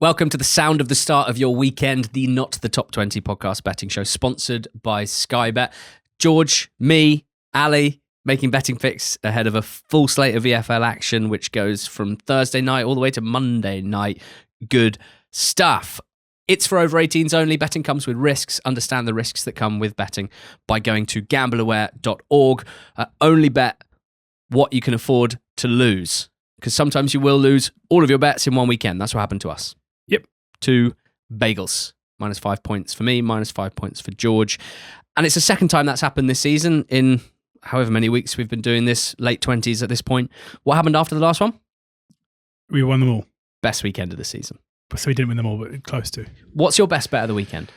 Welcome to the sound of the start of your weekend, the Not the Top 20 podcast betting show, sponsored by Sky Bet. George, me, Ali, making betting picks ahead of a full slate of EFL action, which goes from Thursday night all the way to Monday night. Good stuff. It's for over 18s only. Betting comes with risks. Understand the risks that come with betting by going to gambleaware.org. Only bet what you can afford to lose, because sometimes you will lose all of your bets in one weekend. That's what happened to us. Yep. 2 bagels. -5 points for me, -5 points for George. And it's the second time that's happened this season in however many weeks we've been doing this, late 20s at this point. What happened after the last one? We won them all. Best weekend of the season. So we didn't win them all, but close to. What's your best bet of the weekend?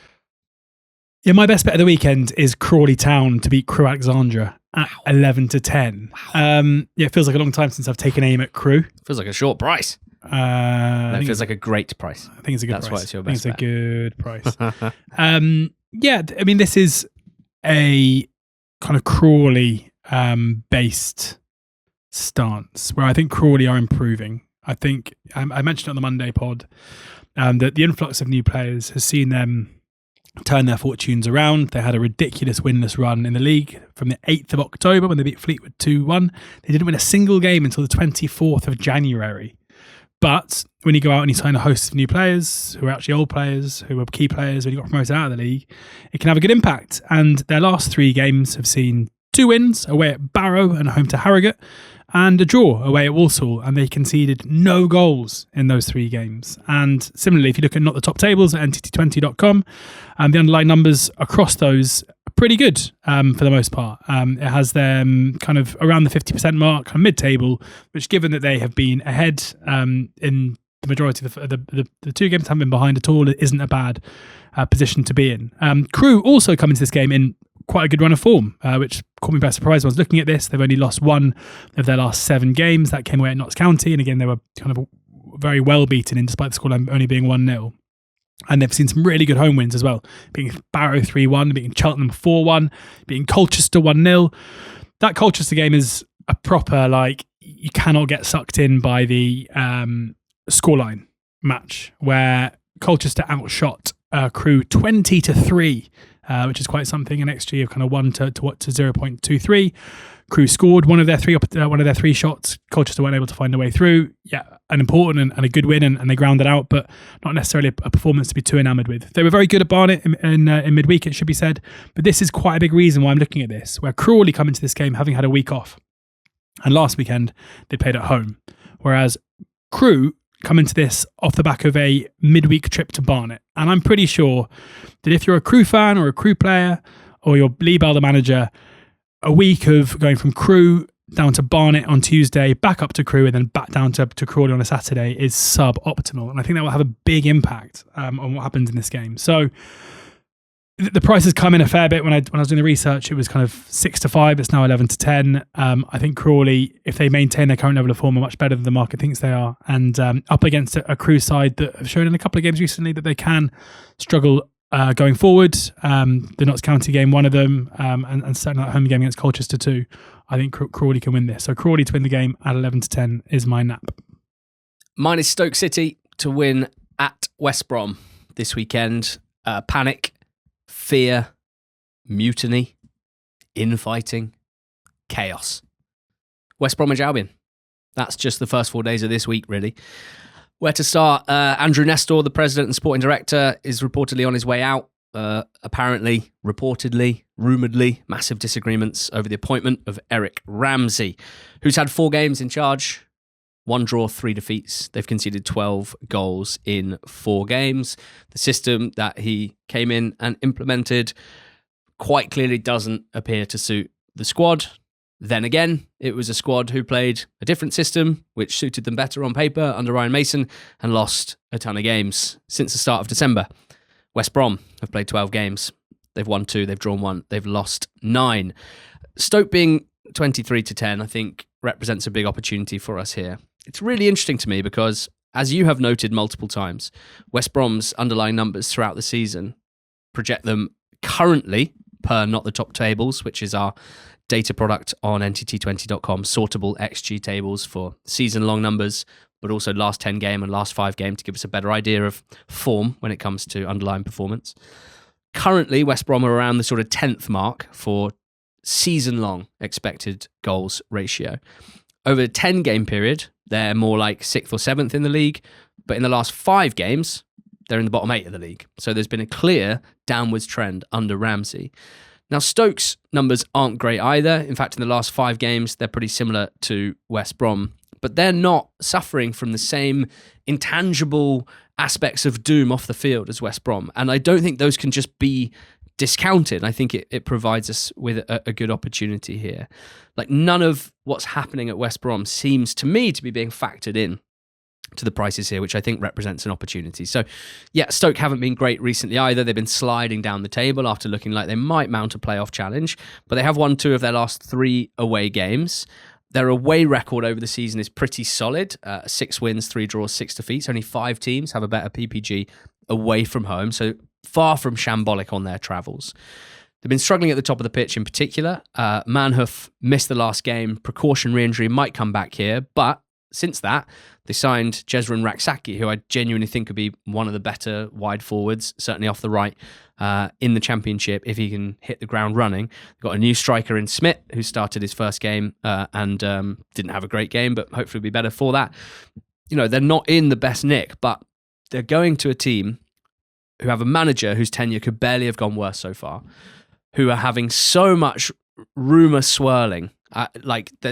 Yeah, my best bet of the weekend is Crawley Town to beat Crewe Alexandra at 11-10. Wow. Yeah, it feels like a long time since I've taken aim at Crewe. Feels like a short price. No, it feels like a great price. I think it's a good price. That's why it's your best bet. It's a good price. Yeah, I mean, this is a kind of Crawley based stance where I think Crawley are improving. I think I mentioned on the Monday pod that the influx of new players has seen them turn their fortunes around. They had a ridiculous winless run in the league from the 8th of October when they beat Fleetwood 2-1. They didn't win a single game until the 24th of January. But when you go out and you sign a host of new players who are actually old players, who are key players when you got promoted out of the league, it can have a good impact. And their last 3 games have seen 2 wins away at Barrow and home to Harrogate, and a draw away at Walsall, and they conceded no goals in those 3 games. And similarly, if you look at Not the Top Tables at ntt20.com, the underlying numbers across those are pretty good for the most part. It has them kind of around the 50% mark, kind of mid-table, which, given that they have been ahead in the majority of the 2 games, haven't been behind at all, it isn't a bad position to be in. Crewe also come into this game in quite a good run of form, which caught me by surprise when I was looking at this. They've only lost 1 of their last 7 games. That came away at Notts County, and again, they were kind of very well beaten in, despite the scoreline only being 1-0. And they've seen some really good home wins as well, beating Barrow 3-1, beating Cheltenham 4-1, beating Colchester 1-0. That Colchester game is a proper, like, you cannot get sucked in by the scoreline match, where Colchester outshot Crewe 20-3. Which is quite something. An XG of kind of 1 to 0.23. Crewe scored one of their 3 shots. Colchester weren't able to find a way through. Yeah, an important and a good win, and they ground it out, but not necessarily a performance to be too enamoured with. They were very good at Barnet in midweek, it should be said, but this is quite a big reason why I'm looking at this, where Crawley come into this game having had a week off, and last weekend they played at home, whereas Crewe come into this off the back of a midweek trip to Barnet. And I'm pretty sure that if you're a Crewe fan or a Crewe player or you're Lee Bell, the manager, a week of going from Crewe down to Barnet on Tuesday, back up to Crewe, and then back down to Crawley on a Saturday is suboptimal. And I think that will have a big impact on what happens in this game. So the prices come in a fair bit. When I was doing the research, it was kind of 6-5. It's now 11-10. I think Crawley, if they maintain their current level of form, are much better than the market thinks they are. And up against a Crewe side that have shown in a couple of games recently that they can struggle going forward. The Notts County game, one of them, and certainly that home game against Colchester too. I think Crawley can win this. So Crawley to win the game at 11-10 is my nap. Mine is Stoke City to win at West Brom this weekend. Panic, fear, mutiny, infighting, chaos. West Bromwich Albion. That's just the first 4 days of this week, really. Where to start? Andrew Nestor, the president and sporting director, is reportedly on his way out. Apparently, reportedly, rumouredly, massive disagreements over the appointment of Eric Ramsey, who's had 4 games in charge. 1 draw, 3 defeats. They've conceded 12 goals in 4 games. The system that he came in and implemented quite clearly doesn't appear to suit the squad. Then again, it was a squad who played a different system, which suited them better on paper under Ryan Mason, and lost a ton of games since the start of December. West Brom have played 12 games. They've won 2, they've drawn 1, they've lost 9. Stoke being 23-10, I think, represents a big opportunity for us here. It's really interesting to me because, as you have noted multiple times, West Brom's underlying numbers throughout the season project them currently, per Not the Top Tables, which is our data product on ntt20.com, sortable XG tables for season-long numbers, but also last 10 game and last 5 game to give us a better idea of form when it comes to underlying performance. Currently, West Brom are around the sort of 10th mark for season-long expected goals ratio. Over a 10-game period, they're more like 6th or 7th in the league, but in the last 5 games, they're in the bottom 8 of the league. So there's been a clear downwards trend under Ramsey. Now, Stoke's numbers aren't great either. In fact, in the last 5 games, they're pretty similar to West Brom. But they're not suffering from the same intangible aspects of doom off the field as West Brom. And I don't think those can just be discounted. I think it provides us with a good opportunity here. Like, none of what's happening at West Brom seems to me to be being factored in to the prices here, which I think represents an opportunity. So, yeah, Stoke haven't been great recently either. They've been sliding down the table after looking like they might mount a playoff challenge, but they have won 2 of their last 3 away games. Their away record over the season is pretty solid. 6 wins, 3 draws, 6 defeats. Only 5 teams have a better PPG away from home, so far from shambolic on their travels. They've been struggling at the top of the pitch in particular. Manhoef missed the last game. Precautionary injury might come back here, but since that, they signed Jezrin Raksaki, who I genuinely think could be one of the better wide forwards, certainly off the right, in the Championship if he can hit the ground running. They've got a new striker in Smith, who started his first game and didn't have a great game, but hopefully will be better for that. You know, they're not in the best nick, but they're going to a team who have a manager whose tenure could barely have gone worse so far, who are having so much rumour swirling.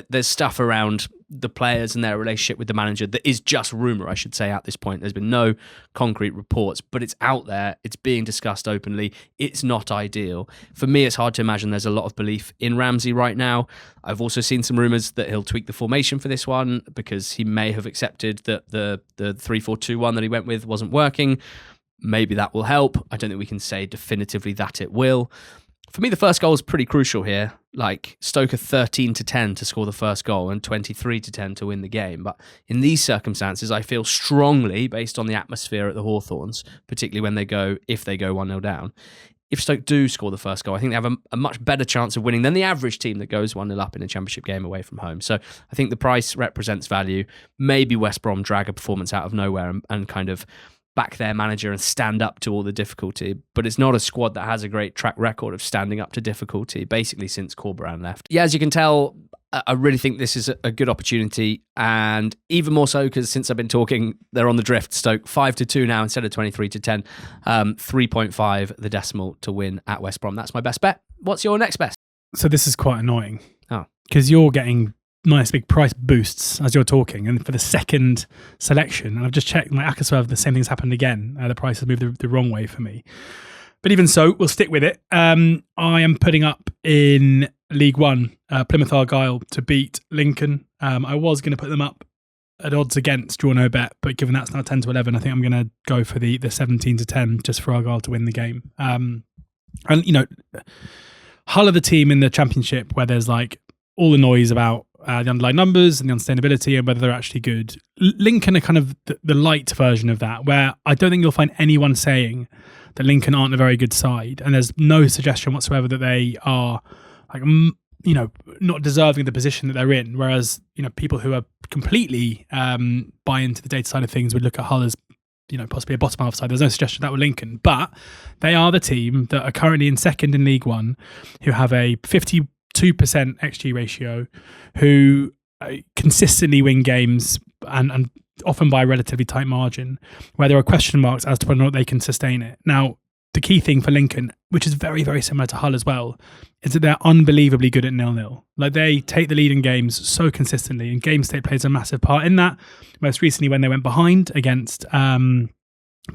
There's stuff around the players and their relationship with the manager that is just rumour, I should say, at this point. There's been no concrete reports, but it's out there. It's being discussed openly. It's not ideal. For me, it's hard to imagine there's a lot of belief in Ramsey right now. I've also seen some rumours that he'll tweak the formation for this one because he may have accepted that the 3-4-2-1 that he went with wasn't working. Maybe that will help. I don't think we can say definitively that it will. For me, the first goal is pretty crucial here. Like, Stoke are 13-10 to score the first goal and 23-10 to win the game. But in these circumstances, I feel strongly, based on the atmosphere at the Hawthorns, particularly when if they go 1-0 down, if Stoke do score the first goal, I think they have a much better chance of winning than the average team that goes 1-0 up in a Championship game away from home. So I think the price represents value. Maybe West Brom drag a performance out of nowhere and kind of back their manager and stand up to all the difficulty, but it's not a squad that has a great track record of standing up to difficulty, basically since Corberan left. Yeah, as you can tell, I really think this is a good opportunity, and even more so because since I've been talking, they're on the drift. Stoke 5-2 now instead of 23-10, 3.5 the decimal to win at West Brom. That's my best bet. What's your next best? So this is quite annoying. Oh, because you're getting nice big price boosts as you're talking, and for the second selection, and I've just checked my Accuswerve, the same thing's happened again. The price has moved the wrong way for me, but even so, we'll stick with it. I am putting up in League One Plymouth Argyle to beat Lincoln. I was going to put them up at odds against draw no bet, but given that's now 10-11, I think I'm going to go for the 17-10 just for Argyle to win the game. And you know, Hull are the team in the Championship where there's like all the noise about the underlying numbers and the unsustainability and whether they're actually good. Lincoln are kind of the light version of that, where I don't think you'll find anyone saying that Lincoln aren't a very good side, and there's no suggestion whatsoever that they are, like, you know, not deserving the position that they're in. Whereas, you know, people who are completely buy into the data side of things would look at Hull as, you know, possibly a bottom half side. There's no suggestion that with Lincoln, but they are the team that are currently in second in League One, who have a 52% XG ratio, who consistently win games and often by a relatively tight margin, where there are question marks as to whether or not they can sustain it. Now, the key thing for Lincoln, which is very, very similar to Hull as well, is that they're unbelievably good at 0-0. Like, they take the lead in games so consistently, and game state plays a massive part in that. Most recently, when they went behind against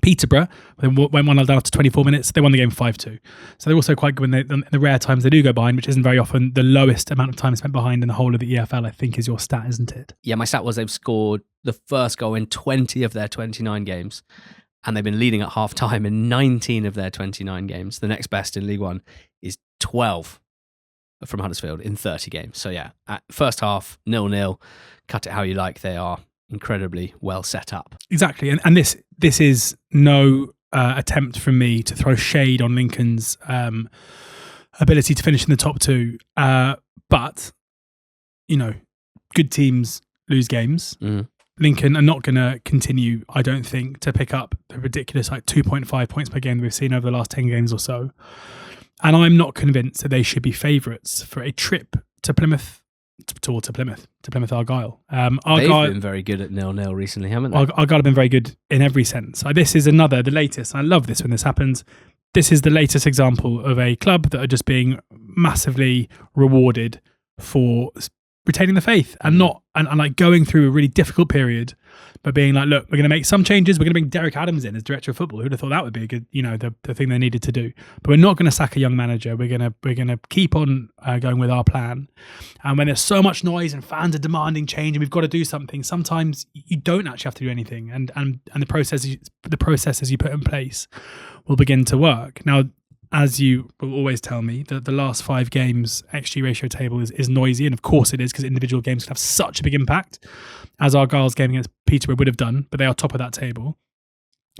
Peterborough, when 1-0 down after 24 minutes, they won the game 5-2. So they're also quite good when the rare times they do go behind, which isn't very often. The lowest amount of time spent behind in the whole of the EFL, I think, is your stat, isn't it? Yeah, my stat was they've scored the first goal in 20 of their 29 games, and they've been leading at half-time in 19 of their 29 games. The next best in League One is 12 from Huddersfield in 30 games. So yeah, at first half, 0-0, cut it how you like, they are incredibly well set up. Exactly, and this is no attempt from me to throw shade on Lincoln's ability to finish in the top two, but, you know, good teams lose games. Lincoln are not going to continue, I don't think, to pick up the ridiculous 2.5 points per game that we've seen over the last 10 games or so. And I'm not convinced that they should be favourites for a trip to Plymouth, to Plymouth Argyle. Argyle. They've been very good at 0-0 recently, haven't they? Argyle have been very good in every sense. This is the latest. I love this when this happens. This is the latest example of a club that are just being massively rewarded for retaining the faith and like going through a really difficult period, but being like, look, we're going to make some changes. We're going to bring Derek Adams in as director of football. Who'd have thought that would be a good, the thing they needed to do. But we're not going to sack a young manager. We're going to keep on going with our plan. And when there's so much noise and fans are demanding change and we've got to do something, sometimes you don't actually have to do anything. And the processes you put in place will begin to work. Now, as you will always tell me, that the last 5 games XG ratio table is noisy, and of course it is, because individual games can have such a big impact, as Argyle's game against Peterborough would have done, but they are top of that table.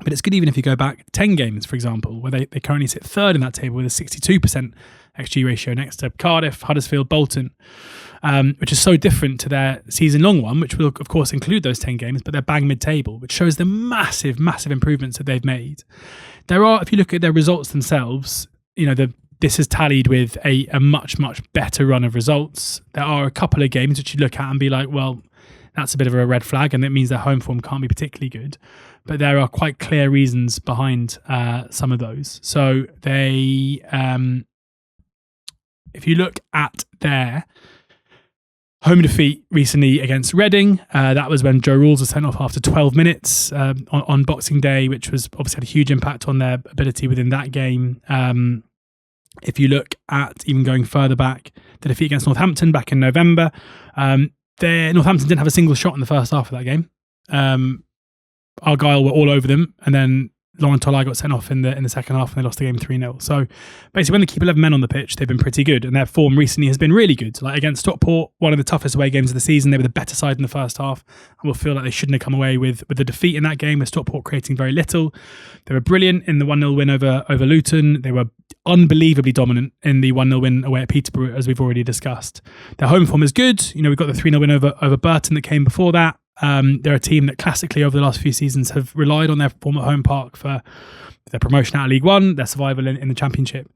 But it's good even if you go back 10 games, for example, where they currently sit third in that table with a 62% XG ratio next to Cardiff, Huddersfield, Bolton, which is so different to their season-long one, which will, of course, include those 10 games, but they're bang mid-table, which shows the massive, massive improvements that they've made. There are, if you look at their results themselves, this is tallied with a much, much better run of results. There are a couple of games which you look at and be like, well, that's a bit of a red flag, and it means their home form can't be particularly good. But there are quite clear reasons behind some of those. So they, if you look at their home defeat recently against Reading, that was when Joe Rules was sent off after 12 minutes on Boxing Day, which was obviously had a huge impact on their ability within that game. If you look at even going further back, the defeat against Northampton back in November, Northampton didn't have a single shot in the first half of that game. Argyle were all over them, and then Lauren Tolai got sent off in the second half, and they lost the game 3-0. So basically, when they keep 11 men on the pitch, they've been pretty good, and their form recently has been really good. Like against Stockport, one of the toughest away games of the season, they were the better side in the first half, and will feel like they shouldn't have come away with the defeat in that game, with Stockport creating very little. They were brilliant in the 1-0 win over Luton. They were unbelievably dominant in the 1-0 win away at Peterborough, as we've already discussed. Their home form is good. We've got the 3-0 win over Burton that came before that. They're a team that classically over the last few seasons have relied on their form at home park for their promotion out of League One, their survival in the Championship.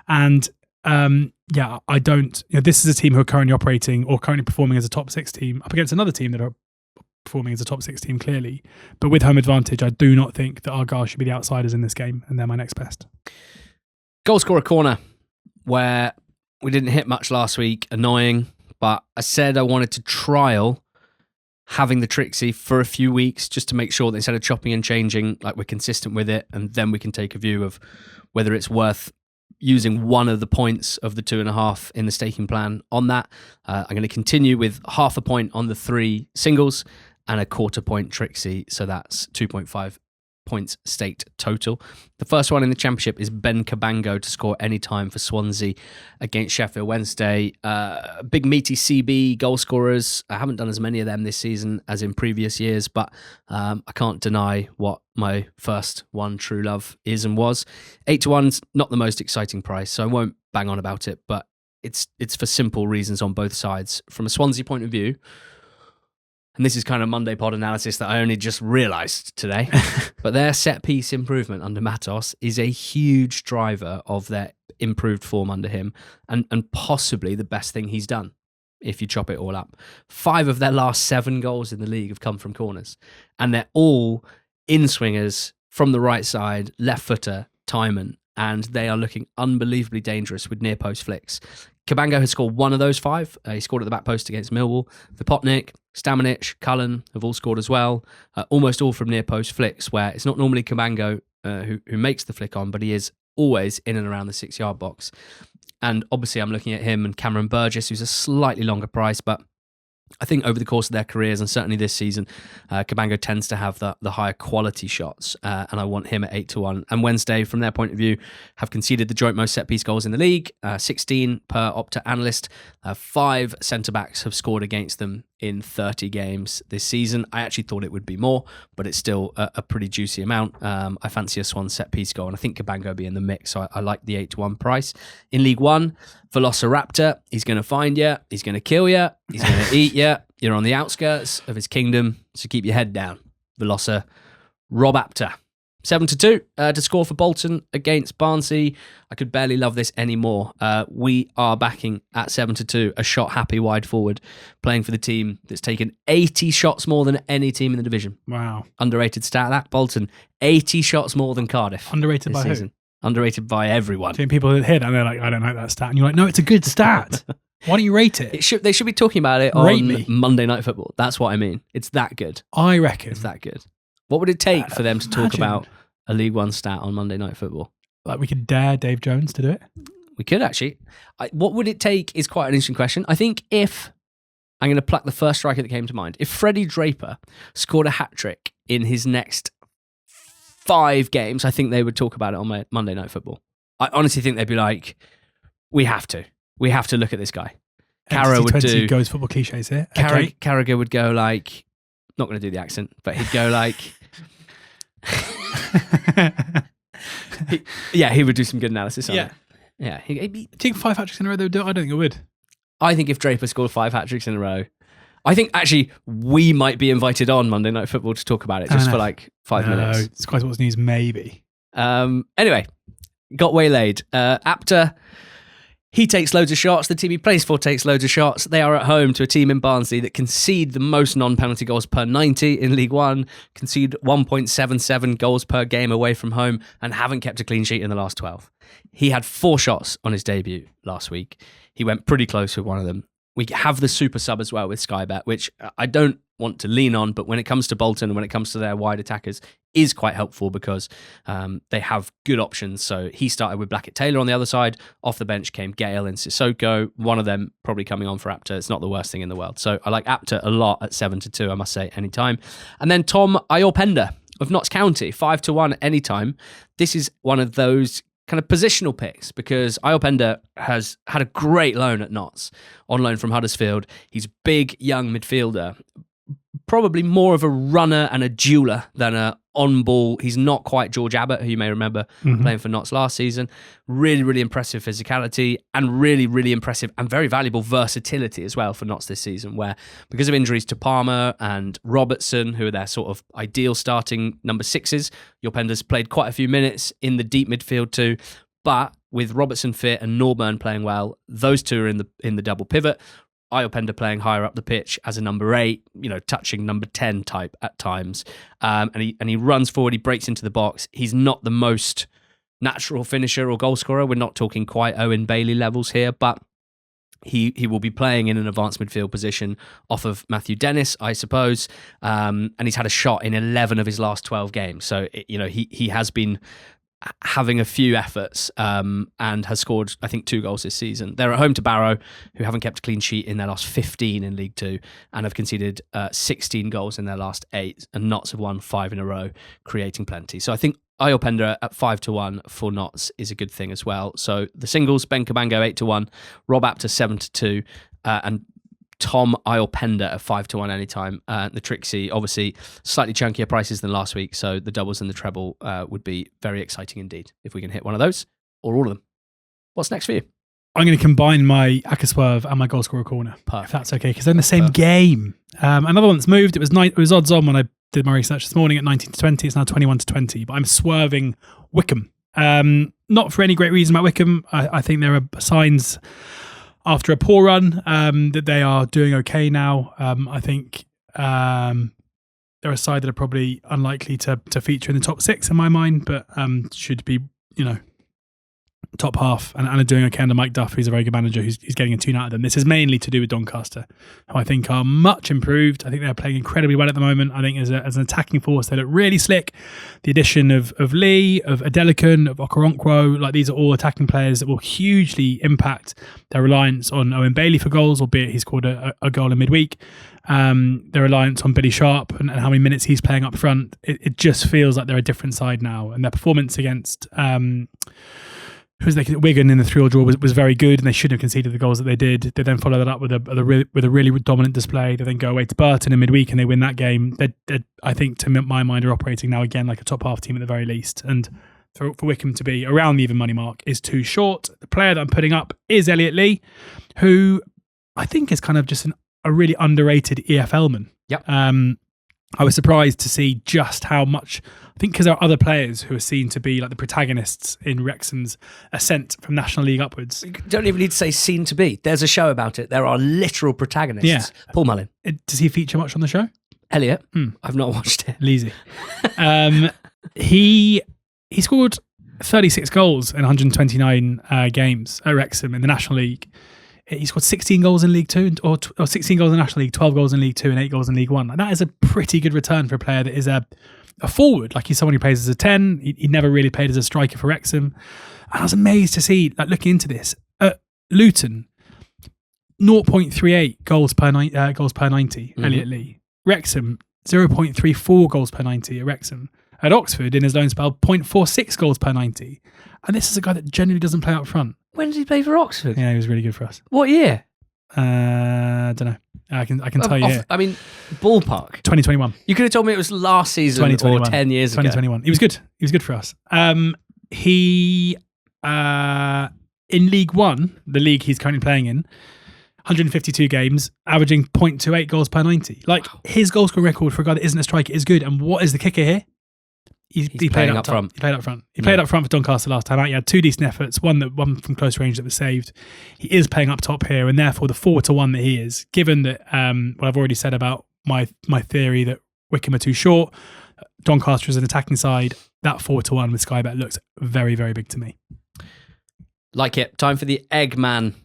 And I don't, this is a team who are currently operating or currently performing as a top 6 team up against another team that are performing as a top 6 team clearly. But with home advantage, I do not think that Argyle should be the outsiders in this game, and they're my next best. Goalscorer corner, where we didn't hit much last week, annoying, but I said I wanted to trial having the Trixie for a few weeks just to make sure that instead of chopping and changing, like we're consistent with it, and then we can take a view of whether it's worth using one of the points of the 2.5 in the staking plan on that. I'm going to continue with half a point on the 3 singles and a quarter point Trixie, so that's 2.5 points staked total. The first one in the Championship is Ben Cabango to score any time for Swansea against Sheffield Wednesday. Big meaty CB goal scorers. I haven't done as many of them this season as in previous years, but I can't deny what my first one true love is and was. 8-1's not the most exciting price, so I won't bang on about it, but it's for simple reasons on both sides. From a Swansea point of view, and this is kind of Monday pod analysis that I only just realised today, but their set-piece improvement under Matos is a huge driver of their improved form under him, and possibly the best thing he's done, if you chop it all up. 5 of their last 7 goals in the league have come from corners, and they're all in-swingers from the right side, left-footer, Timon, and they are looking unbelievably dangerous with near-post flicks. Cabango has scored 1 of those 5. He scored at the back post against Millwall. Vipotnik, Stamanic, Cullen have all scored as well. Almost all from near-post flicks, where it's not normally Cabango who makes the flick on, but he is always in and around the 6-yard box. And obviously I'm looking at him and Cameron Burgess, who's a slightly longer price, but I think over the course of their careers, and certainly this season, Cabango tends to have the higher quality shots, and I want him at 8-1. And Wednesday, from their point of view, have conceded the joint most set-piece goals in the league, 16 per Opta analyst. 5 centre-backs have scored against them in 30 games this season. I actually thought it would be more, but it's still a pretty juicy amount. I fancy a Swan set-piece goal, and I think Cabango will be in the mix, so I like the 8-1 price. In League One, Velociraptor, he's going to find you, he's going to kill you, he's going to eat you, You're on the outskirts of his kingdom, so keep your head down. Velocir, Rob Apter. 7-2 to score for Bolton against Barnsley. I could barely love this anymore. We are backing at 7-2 a shot-happy wide forward, playing for the team that's taken 80 shots more than any team in the division. Wow. Underrated stat, that. Bolton, 80 shots more than Cardiff. Underrated by season. Who? Underrated by everyone. Seeing people hear that and they're like, I don't like that stat. And you're like, no, it's a good stat. Why don't you rate it? They should be talking about it on Monday Night Football. That's what I mean. It's that good. I reckon. It's that good. What would it take for them to talk about a League One stat on Monday Night Football? Like we could dare Dave Jones to do it? We could actually. What would it take is quite an interesting question. I think if, I'm going to pluck the first striker that came to mind, if Freddie Draper scored a hat-trick in his next 5 games, I think they would talk about it on Monday Night Football. I honestly think they'd be like, we have to look at this guy. Carrow would do... goes football cliches here. Carragher would go like, not going to do the accent, but he'd go like... he would do some good analysis on it. Yeah. Do you think 5 hat-tricks in a row they would do it? I don't think it would. I think if Draper scored 5 hat-tricks in a row, I think actually we might be invited on Monday Night Football to talk about it just for like 5 minutes. It's quite what's news, maybe. Anyway, got waylaid. Apter, he takes loads of shots. The team he plays for takes loads of shots. They are at home to a team in Barnsley that concede the most non-penalty goals per 90 in League One, concede 1.77 goals per game away from home, and haven't kept a clean sheet in the last 12. He had 4 shots on his debut last week. He went pretty close with one of them. We have the super sub as well with Sky Bet, which I don't want to lean on, but when it comes to Bolton and when it comes to their wide attackers, is quite helpful because they have good options. So he started with Blackett-Taylor on the other side. Off the bench came Gale and Sissoko. One of them probably coming on for Apter. It's not the worst thing in the world. So I like Apter a lot at 7-2, I must say, anytime. And then Tom Iorpenda of Notts County, 5-1 anytime. This is one of those kind of positional picks because Iorpenda has had a great loan at Notts, on loan from Huddersfield. He's a big, young midfielder, probably more of a runner and a dueler than a on-ball. He's not quite George Abbott, who you may remember playing for Notts last season. Really, really impressive physicality and really, really impressive and very valuable versatility as well for Notts this season, where because of injuries to Palmer and Robertson, who are their sort of ideal starting number 6s, Iorpenda's played quite a few minutes in the deep midfield too. But with Robertson fit and Norburn playing well, those two are in the double pivot. Iorpenda playing higher up the pitch as a number 8, touching number 10 type at times. And he runs forward, he breaks into the box. He's not the most natural finisher or goal scorer. We're not talking quite Owen Bailey levels here, but he will be playing in an advanced midfield position off of Matthew Dennis, I suppose. And he's had a shot in 11 of his last 12 games. So, he has been having a few efforts and has scored, I think, 2 goals this season. They're at home to Barrow, who haven't kept a clean sheet in their last 15 in League Two and have conceded 16 goals in their last 8, and Notts have won 5 in a row, creating plenty. So I think Iorpenda at 5-1 for Notts is a good thing as well. So the singles, Ben Cabango 8-1, Rob Apter 7-2, and Tom Iorpenda at 5-1 anytime. The Trixie, obviously, slightly chunkier prices than last week, so the doubles and the treble would be very exciting indeed if we can hit one of those or all of them. What's next for you? I'm going to combine my Acca Swerve and my Goalscorer Corner. Perfect. If that's okay, because they're in the same game. Another one that's moved. It was odds on when I did my research this morning at 19-20. It's now 21-20, but I'm swerving Wycombe. Not for any great reason about Wycombe. I think there are signs after a poor run that they are doing okay now. I think they're a side that are probably unlikely to feature in the top 6 in my mind, but should be, top half and are doing okay under Mike Duff, who's a very good manager, who's getting a tune out of them. This is mainly to do with Doncaster, who I think are much improved. I think they're playing incredibly well at the moment. I think as an attacking force, they look really slick. The addition of Lee, of Adelicon, of Okoronkwo, these are all attacking players that will hugely impact their reliance on Owen Bailey for goals, albeit he scored a goal in midweek. Their reliance on Billy Sharp and how many minutes he's playing up front. It just feels like they're a different side now. And their performance against Wigan in the 3-3 draw was very good, and they shouldn't have conceded the goals that they did. They then follow that up with a really dominant display. They then go away to Burton in midweek and they win that game. They, I think, to my mind, are operating now again like a top half team at the very least. And for Wycombe to be around the even money mark is too short. The player that I'm putting up is Elliot Lee, who I think is kind of just a really underrated EFL-man. Yep. I was surprised to see just how much, I think because there are other players who are seen to be like the protagonists in Wrexham's ascent from National League upwards. You don't even need to say seen to be. There's a show about it. There are literal protagonists. Yeah. Paul Mullin. Does he feature much on the show? Elliot. I've not watched it. Leasy. He scored 36 goals in 129 games at Wrexham in the National League. He scored 16 goals in League Two, or 16 goals in National League, 12 goals in League Two, and 8 goals in League One. Like, that is a pretty good return for a player that is a forward. Like, he's someone who plays as a 10. He never really played as a striker for Wrexham. And I was amazed to see, like, looking into this, at Luton, 0.38 goals per 90, Elliot Lee. Wrexham, 0.34 goals per 90 at Wrexham. At Oxford, in his loan spell, 0.46 goals per 90. And this is a guy that generally doesn't play up front. When did he play for Oxford? Yeah, he was really good for us. What year? I don't know. I can tell you. I mean, ballpark. 2021. You could have told me it was last season or 10 years ago. 2021. He was good. He was good for us. He in League One, the league he's currently playing in, 152 games, averaging 0.28 goals per 90. Like, his goal scoring record for a guy that isn't a striker is good. And what is the kicker here? He played up front. He played up front. He played up front for Doncaster last time out. He had 2 decent efforts, one from close range that was saved. He is playing up top here, and therefore the 4-1 that he is, given that what I've already said about my theory that Wycombe are too short, Doncaster is an attacking side, that 4-1 with Sky Bet looks very, very big to me. Like it. Time for the Eggman.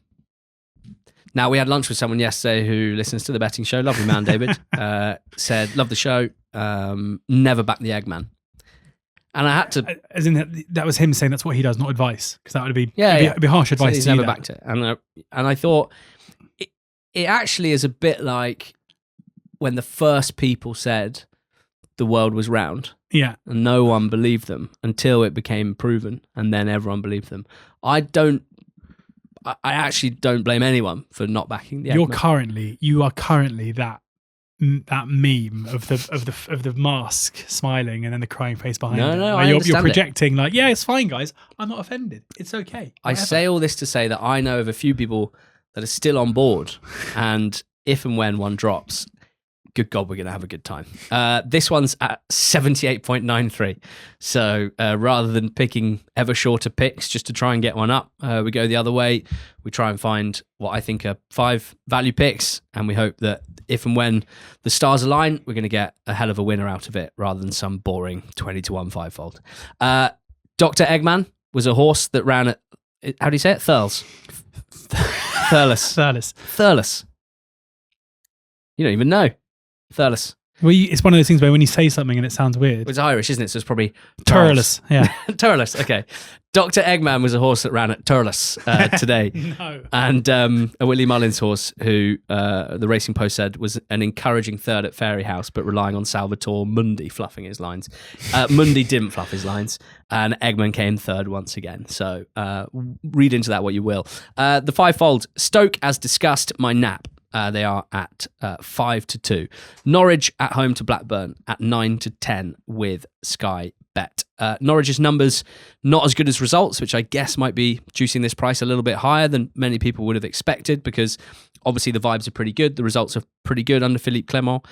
Now, we had lunch with someone yesterday who listens to the betting show. Lovely man, David. Said, love the show. Never back the Eggman. And I had to... As in, that was him saying that's what he does, not advice. Because that would be, it'd be harsh advice. He's never backed it. And I thought, it actually is a bit like when the first people said the world was round. Yeah. And no one believed them until it became proven. And then everyone believed them. I actually don't blame anyone for not backing the Eggman. You are currently that meme of the mask smiling and then the crying face behind it. No, you're projecting like, yeah, it's fine, guys. I'm not offended. It's okay. I say all this to say that I know of a few people that are still on board, and if and when one drops, good God, we're going to have a good time. This one's at 78.93. So rather than picking ever shorter picks just to try and get one up, we go the other way. We try and find what I think are 5 value picks, and we hope that if and when the stars align, we're going to get a hell of a winner out of it rather than some boring 20-1 5-fold. Dr. Eggman was a horse that ran at, how do you say it? Thurles. Thurles. You don't even know. Thurles. Well, it's one of those things where when you say something and it sounds weird. It's Irish, isn't it? So it's probably Turles. Yeah. Turles, okay. Dr. Eggman was a horse that ran at Turles today. No. And a Willie Mullins horse who the Racing Post said was an encouraging third at Fairy House, but relying on Salvatore Mundi fluffing his lines. Mundi didn't fluff his lines, and Eggman came third once again. So read into that what you will. The 5-fold, Stoke, as discussed, my nap. They are at 5-2. Norwich at home to Blackburn at 9-10 with Sky Bet. Norwich's numbers not as good as results, which I guess might be juicing this price a little bit higher than many people would have expected, because obviously the vibes are pretty good. The results are pretty good under Philippe Clement.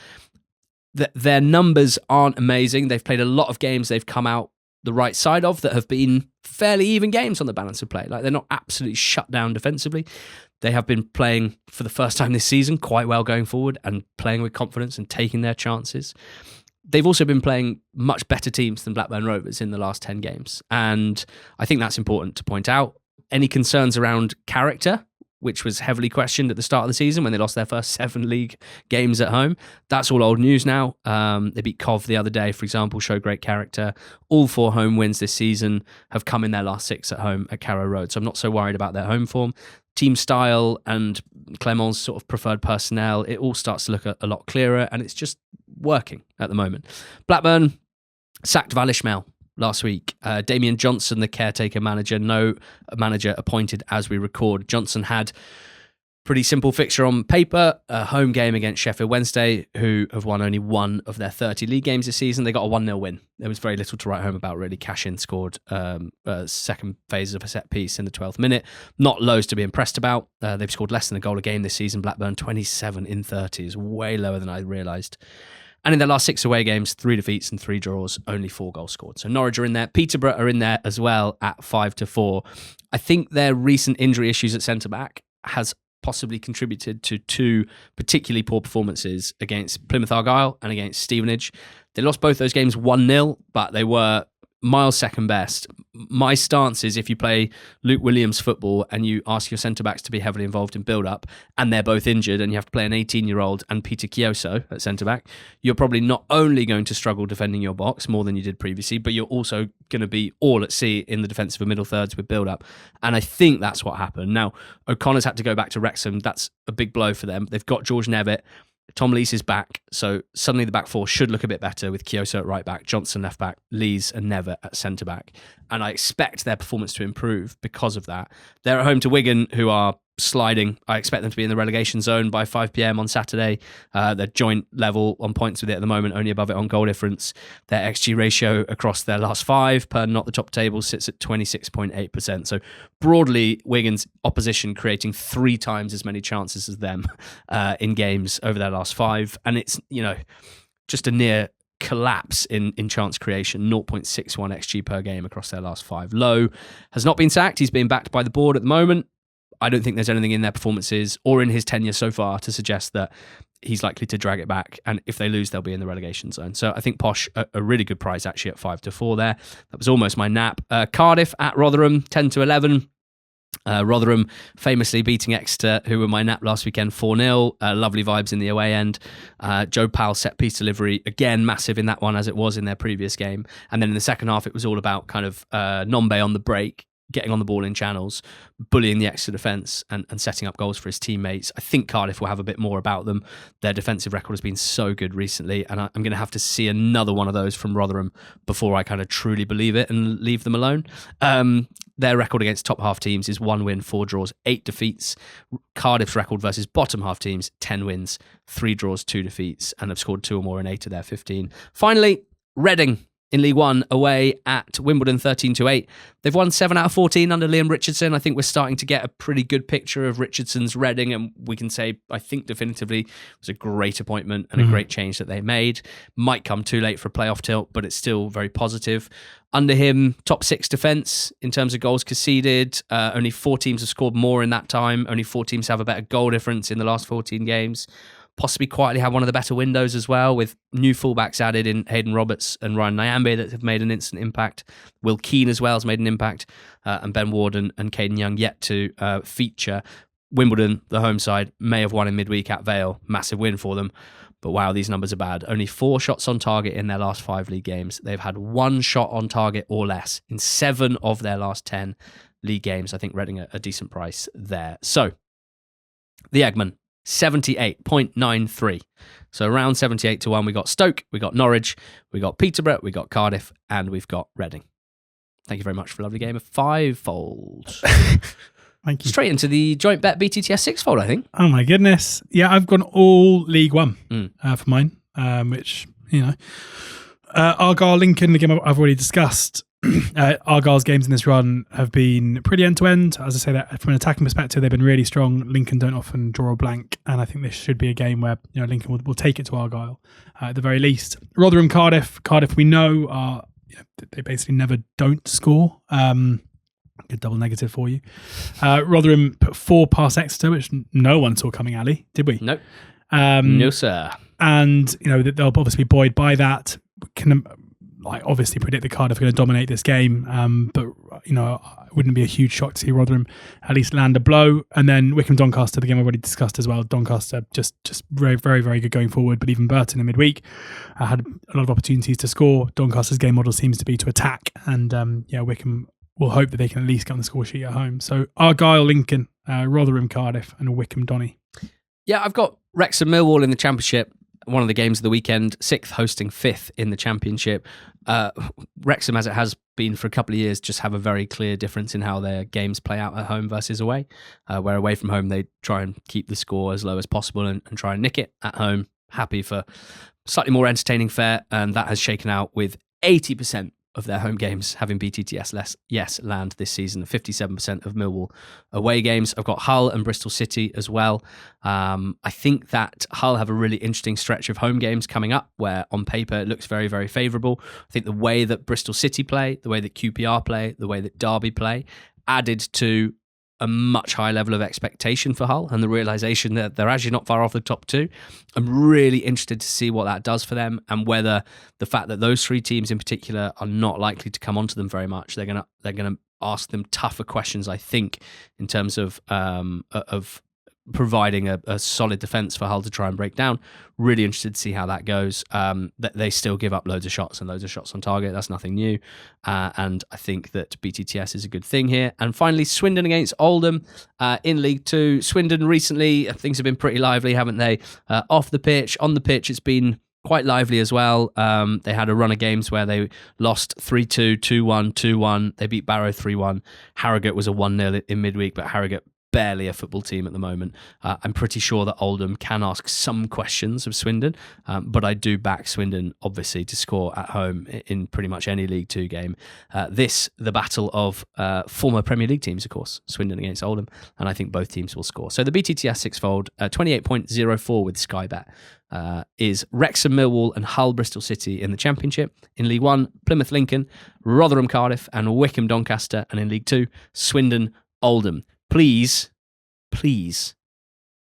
Their numbers aren't amazing. They've played a lot of games they've come out the right side of that have been fairly even games on the balance of play. Like, they're not absolutely shut down defensively. They have been playing for the first time this season quite well going forward and playing with confidence and taking their chances. They've also been playing much better teams than Blackburn Rovers in the last 10 games. And I think that's important to point out. Any concerns around character, which was heavily questioned at the start of the season when they lost their first 7 league games at home, that's all old news now. They beat Cov the other day, for example, show great character. All 4 home wins this season have come in their last 6 at home at Carrow Road. So I'm not so worried about their home form. Team style and Clement's sort of preferred personnel, it all starts to look a lot clearer, and it's just working at the moment. Blackburn sacked Val Ishmael last week. Damian Johnson, the caretaker manager, no manager appointed as we record. Johnson had Pretty simple fixture on paper. A home game against Sheffield Wednesday, who have won only one of their 30 league games this season. They got a 1-0 win. There was very little to write home about, really. Cash-in scored second phase of a set piece in the 12th minute. Not loads to be impressed about. They've scored less than a goal a game this season. Blackburn, 27 in 30 is way lower than I realised. And in their last 6 away games, 3 defeats and 3 draws, only 4 goals scored. So Norwich are in there. Peterborough are in there as well at 5-4. I think their recent injury issues at centre-back has possibly contributed to 2 particularly poor performances against Plymouth Argyle and against Stevenage. They lost both those games 1-0, but they were miles second best. My stance is if you play Luke Williams football and you ask your centre-backs to be heavily involved in build-up and they're both injured and you have to play an 18-year-old and Peter Chioso at centre-back, you're probably not only going to struggle defending your box more than you did previously, but you're also going to be all at sea in the defensive and middle thirds with build-up. And I think that's what happened. Now, O'Connor's had to go back to Wrexham. That's a big blow for them. They've got George Nevitt. Tom Lees is back, so suddenly the back four should look a bit better with Chioso at right back, Johnson left back, Lees and Nevitt at centre back. And I expect their performance to improve because of that. They're at home to Wigan, who are sliding. I expect them to be in the relegation zone by 5 p.m. on Saturday. They're joint level on points with it at the moment, only above it on goal difference. Their XG ratio across their last 5 per not the top table sits at 26.8%. So broadly, Wigan's opposition creating 3 times as many chances as them in games over their last 5. And it's, just a near collapse in chance creation, 0.61 XG per game across their last 5. Lowe has not been sacked. He's being backed by the board at the moment. I don't think there's anything in their performances or in his tenure so far to suggest that he's likely to drag it back. And if they lose, they'll be in the relegation zone. So I think Posh, a really good price actually at 5-4 there. That was almost my nap. Cardiff at Rotherham, 10-11. Rotherham famously beating Exeter, who were my nap last weekend, 4-0. Lovely vibes in the away end. Joe Powell set piece delivery, again massive in that one as it was in their previous game. And then in the second half, it was all about kind of Nombe on the break, getting on the ball in channels, bullying the Exeter defence and setting up goals for his teammates. I think Cardiff will have a bit more about them. Their defensive record has been so good recently, and I'm going to have to see another one of those from Rotherham before I kind of truly believe it and leave them alone. Their record against top half teams is 1 win, 4 draws, 8 defeats. Cardiff's record versus bottom half teams, 10 wins, 3 draws, 2 defeats, and have scored 2 or more in 8 of their 15. Finally, Reading in League One away at Wimbledon, 13-8. They've won 7 out of 14 under Liam Richardson. I think we're starting to get a pretty good picture of Richardson's Reading, and we can say, I think definitively, it was a great appointment and a great change that they made. Might come too late for a playoff tilt, but it's still very positive. Under him, top 6 defence in terms of goals conceded. Only 4 teams have scored more in that time. Only 4 teams have a better goal difference in the last 14 games. Possibly quietly have one of the better windows as well, with new fullbacks added in Hayden Roberts and Ryan Nyambe that have made an instant impact. Will Keane as well has made an impact, and Ben Ward and Caden Young yet to feature. Wimbledon, the home side, may have won in midweek at Vale. Massive win for them. But wow, these numbers are bad. Only 4 shots on target in their last 5 league games. They've had 1 shot on target or less in 7 of their last 10 league games. I think Reading a decent price there. So, the Eggman, 78.93. So around 78-1, we got Stoke, we got Norwich, we got Peterborough, we got Cardiff, and we've got Reading. Thank you very much for a lovely game of fivefold. Thank you. Straight into the joint bet BTTS sixfold, I think. Oh my goodness. Yeah, I've gone all League One for mine, which, Argyle, Lincoln, the game I've already discussed. Argyle's games in this run have been pretty end-to-end. As I say, that from an attacking perspective, they've been really strong. Lincoln don't often draw a blank, and I think this should be a game where Lincoln will take it to Argyle at the very least. Rotherham, Cardiff we know are they basically never don't score. Good double negative for you. Rotherham put 4 past Exeter, which no one saw coming, Ali, did we? Nope. No, sir. And they'll obviously be buoyed by that. Can obviously predict that Cardiff are going to dominate this game, but it wouldn't be a huge shock to see Rotherham at least land a blow. And then Wycombe, Doncaster, the game I've already discussed as well. Doncaster just very, very, very good going forward, but even Burton in midweek had a lot of opportunities to score. Doncaster's game model seems to be to attack, and Wycombe will hope that they can at least get on the score sheet at home. So Argyle, Lincoln, Rotherham, Cardiff, and Wycombe, Donny. Yeah, I've got Wrexham, Millwall in the Championship. One of the games of the weekend, 6th hosting 5th in the Championship. Wrexham, as it has been for a couple of years just have a very clear difference in how their games play out at home versus away. Where away from home, they try and keep the score as low as possible and try and nick it. At home, happy for slightly more entertaining fare, and that has shaken out with 80% of their home games having BTTS land this season, 57% of Millwall away games. I've got Hull and Bristol City as well. I think that Hull have a really interesting stretch of home games coming up where on paper it looks very, very favourable. I think the way that Bristol City play, the way that QPR play, the way that Derby play, added to a much higher level of expectation for Hull and the realisation that they're actually not far off the top two. I'm really interested to see what that does for them and whether the fact that those three teams in particular are not likely to come onto them very much. They're gonna ask them tougher questions, I think, in terms of providing a solid defence for Hull to try and break down. Really interested to see how that goes. They still give up loads of shots and loads of shots on target. That's nothing new. And I think that BTTS is a good thing here. And finally, Swindon against Oldham in League Two. Swindon recently, things have been pretty lively, haven't they? Off the pitch, on the pitch, it's been quite lively as well. They had a run of games where they lost 3-2, 2-1, 2-1. They beat Barrow 3-1. Harrogate was a 1-0 in midweek, but Harrogate barely a football team at the moment. I'm pretty sure that Oldham can ask some questions of Swindon, but I do back Swindon, obviously, to score at home in pretty much any League Two game. The battle of former Premier League teams, of course, Swindon against Oldham, and I think both teams will score. So the BTTS sixfold, 28.04 with Sky Bet, is Wrexham, Millwall and Hull Bristol City in the Championship. In League One, Plymouth Lincoln, Rotherham Cardiff and Wycombe Doncaster, and in League Two, Swindon Oldham. Please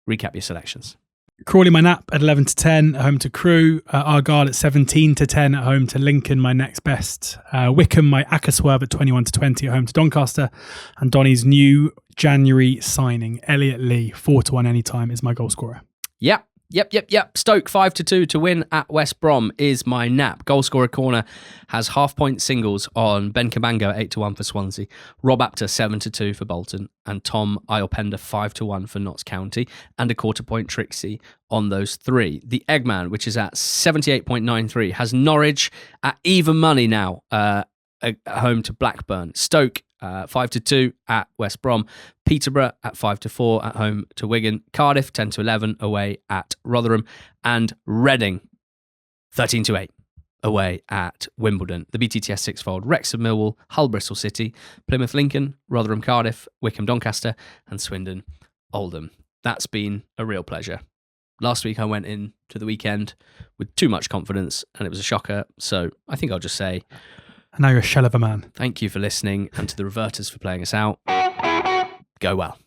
recap your selections. Crawley, my nap at 11-10 at home to Crewe. Argyle at 17-10 at home to Lincoln, my next best. Wycombe, my Accuswerve at 21-20 at home to Doncaster. And Donny's new January signing, Elliot Lee, 4-1 anytime, is my goal scorer. Yep. Stoke 5-2 to win at West Brom is my nap. Goalscorer corner has half-point singles on Ben Cabango 8-1 for Swansea, Rob Apter 7-2 for Bolton, and Tom Iopenda 5-1 for Notts County, and a quarter-point Trixie on those three. The Eggman, which is at 78.93, has Norwich at even money now at home to Blackburn. Stoke 5-2 at West Brom. Peterborough at 5-4 at home to Wigan. Cardiff 10-11 away at Rotherham. And Reading 13-8 away at Wimbledon. The BTTS sixfold: Wrexham, Millwall, Hull, Bristol City, Plymouth, Lincoln, Rotherham, Cardiff, Wycombe, Doncaster, and Swindon, Oldham. That's been a real pleasure. Last week I went into the weekend with too much confidence and it was a shocker. So I think I'll just say, and now you're a shell of a man. Thank you for listening, and to the Reverters for playing us out. Go well.